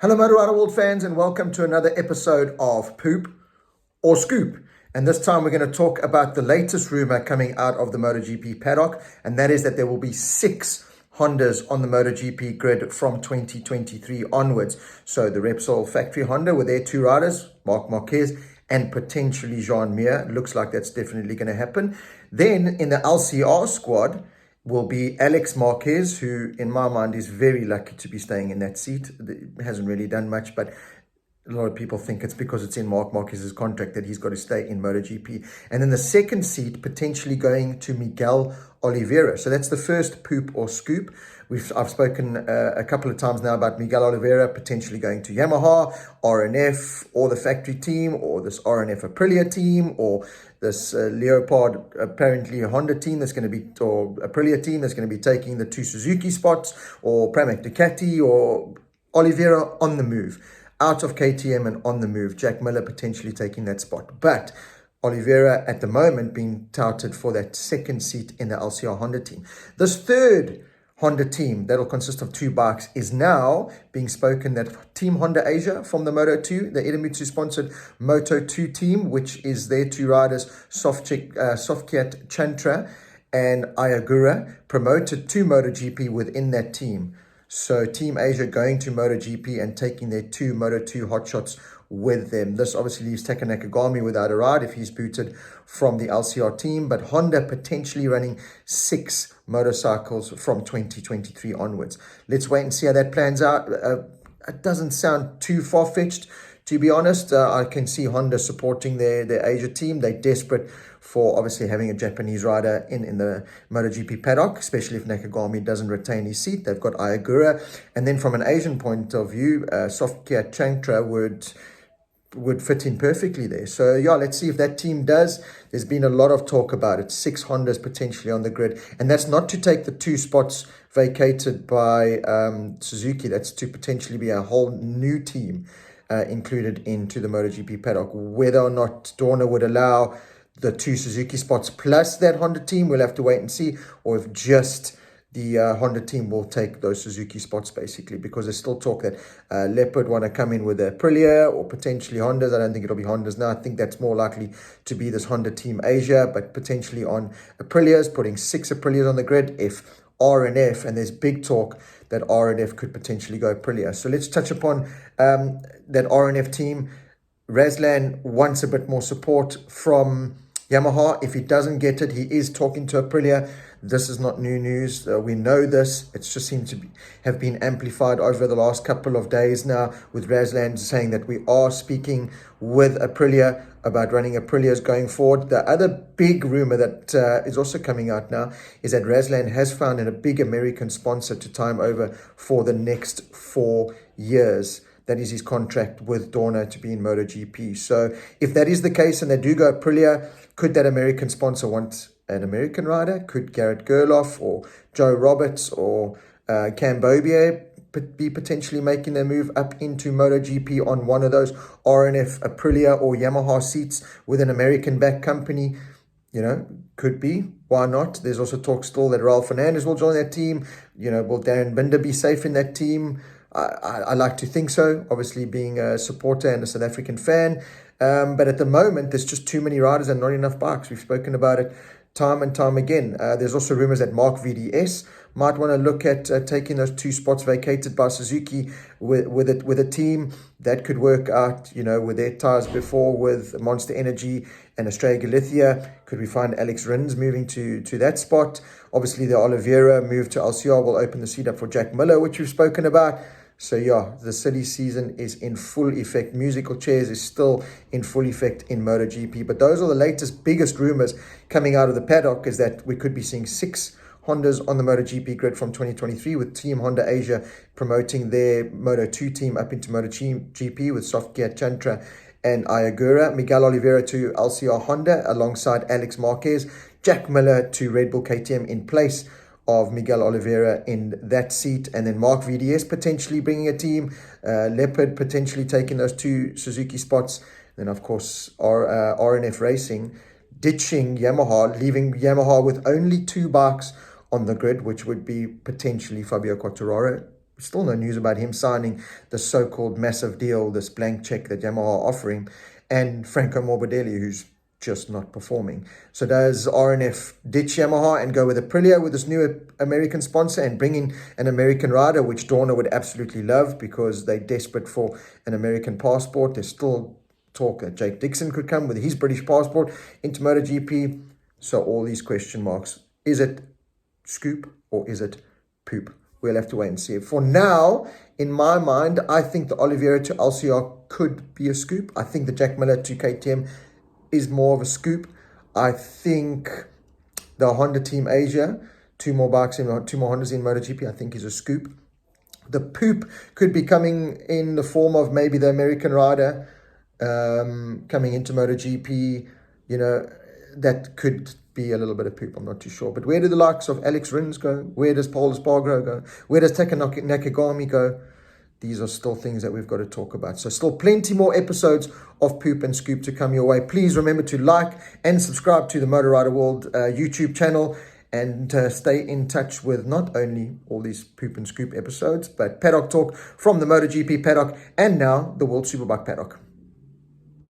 Hello, Motor Rider World fans, and welcome to another episode of Poop or Scoop. And this time we're going to talk about the latest rumor coming out of the MotoGP paddock, and that is that there will be 6 Hondas on the MotoGP grid from 2023 onwards. So the Repsol factory Honda with their 2 riders, Marc Marquez and potentially Jean Mir. Looks like that's definitely going to happen. Then in the LCR squad will be Alex Marquez, who in my mind is very lucky to be staying in that seat. It hasn't really done much, but a lot of people think it's because it's in Marc Marquez's contract that he's got to stay in MotoGP. And then the second seat potentially going to Miguel Oliveira. So that's the first poop or scoop. I've spoken a couple of times now about Miguel Oliveira potentially going to Yamaha, RNF, or the factory team, or this RNF Aprilia team, or this Leopard apparently a Honda team that's going to be, or Aprilia team that's going to be taking the 2 Suzuki spots, or Pramac Ducati, or Oliveira on the move. Out of KTM and on the move, Jack Miller potentially taking that spot. But Oliveira at the moment being touted for that second seat in the LCR Honda team. This third Honda team that'll consist of 2 bikes is now being spoken that Team Honda Asia from the Moto2, the Idemitsu sponsored Moto2 team, which is their 2 riders, Sofkiat Chantra and Ayagura, promoted to MotoGP within that team. So Team Asia going to MotoGP and taking their 2 Moto2 hotshots with them. This obviously leaves Taka Nakagami without a ride if he's booted from the LCR team, but Honda potentially running 6 motorcycles from 2023 onwards. Let's wait and see how that plans out. It doesn't sound too far-fetched, to be honest. I can see Honda supporting their Asia team. They're desperate for obviously having a Japanese rider in the MotoGP paddock, especially if Nakagami doesn't retain his seat. They've got Ayagura. And then from an Asian point of view, Sofkia Chankra would fit in perfectly there. So yeah, let's see if that team does. There's been a lot of talk about it. 6 Hondas potentially on the grid. And that's not to take the 2 spots vacated by Suzuki. That's to potentially be a whole new team included into the MotoGP paddock. Whether or not Dorna would allow the 2 Suzuki spots plus that Honda team, we'll have to wait and see, or if just the Honda team will take those Suzuki spots, basically, because there's still talk that Leopard want to come in with a Aprilia or potentially Hondas. I don't think it'll be Hondas now. I think that's more likely to be this Honda Team Asia, but potentially on Aprilias, putting 6 Aprilias on the grid if RNF, and there's big talk that RNF could potentially go Aprilia. So let's touch upon that RNF team. Razlan wants a bit more support from Yamaha. If he doesn't get it, he is talking to Aprilia. This is not new news. We know this. It's just seemed to have been amplified over the last couple of days now, with Razlan saying that we are speaking with Aprilia about running Aprilias going forward. The other big rumor that is also coming out now is that Razlan has found a big American sponsor to time over for the next 4 years. That is his contract with Dorna to be in MotoGP. So if that is the case and they do go Aprilia, could that American sponsor want an American rider? Could Garrett Gerloff or Joe Roberts or Cam Bobier be potentially making their move up into MotoGP on one of those RNF, Aprilia or Yamaha seats with an American back company? You know, could be. Why not? There's also talk still that Raul Fernandez will join that team. You know, will Darren Binder be safe in that team? I like to think so, obviously being a supporter and a South African fan. But at the moment, there's just too many riders and not enough bikes. We've spoken about it time and time again. There's also rumors that Mark VDS might want to look at taking those 2 spots vacated by Suzuki with a team that could work out, you know, with their ties before with Monster Energy and Australia Galicia. Could we find Alex Rins moving to that spot? Obviously, the Oliveira move to LCR will open the seat up for Jack Miller, which we've spoken about. So yeah, the silly season is in full effect. Musical chairs is still in full effect in MotoGP. But those are the latest, biggest rumors coming out of the paddock, is that we could be seeing 6 Hondas on the MotoGP grid from 2023, with Team Honda Asia promoting their Moto2 team up into MotoGP with Sofkia Chantra and Ayagura. Miguel Oliveira to LCR Honda alongside Alex Marquez. Jack Miller to Red Bull KTM in place of Miguel Oliveira in that seat, and then Mark VDS potentially bringing a team, Leopard potentially taking those 2 Suzuki spots, then of course RNF Racing ditching Yamaha, leaving Yamaha with only 2 bikes on the grid, which would be potentially Fabio Quartararo still no news about him signing the so-called massive deal, this blank check that Yamaha are offering, and Franco Morbidelli, who's just not performing. So does RNF ditch Yamaha and go with Aprilia with this new American sponsor and bring in an American rider, which Dorna would absolutely love because they're desperate for an American passport? There's still talk that Jake Dixon could come with his British passport into MotoGP. So all these question marks. Is it scoop or is it poop? We'll have to wait and see. For now, in my mind, I think the Oliveira to LCR could be a scoop. I think the Jack Miller to KTM is more of a scoop. I think the Honda Team Asia, two more Hondas in MotoGP, I think is a scoop. The poop could be coming in the form of maybe the American rider coming into MotoGP. That could be a little bit of poop. I'm not too sure. But where do the likes of Alex Rins go? Where does Paul Espargaro go? Where does Taka Nakagami go? These are still things that we've got to talk about. So still plenty more episodes of Poop and Scoop to come your way. Please remember to like and subscribe to the Motor Rider World YouTube channel, and stay in touch with not only all these Poop and Scoop episodes, but Paddock Talk from the MotoGP Paddock and now the World Superbike Paddock.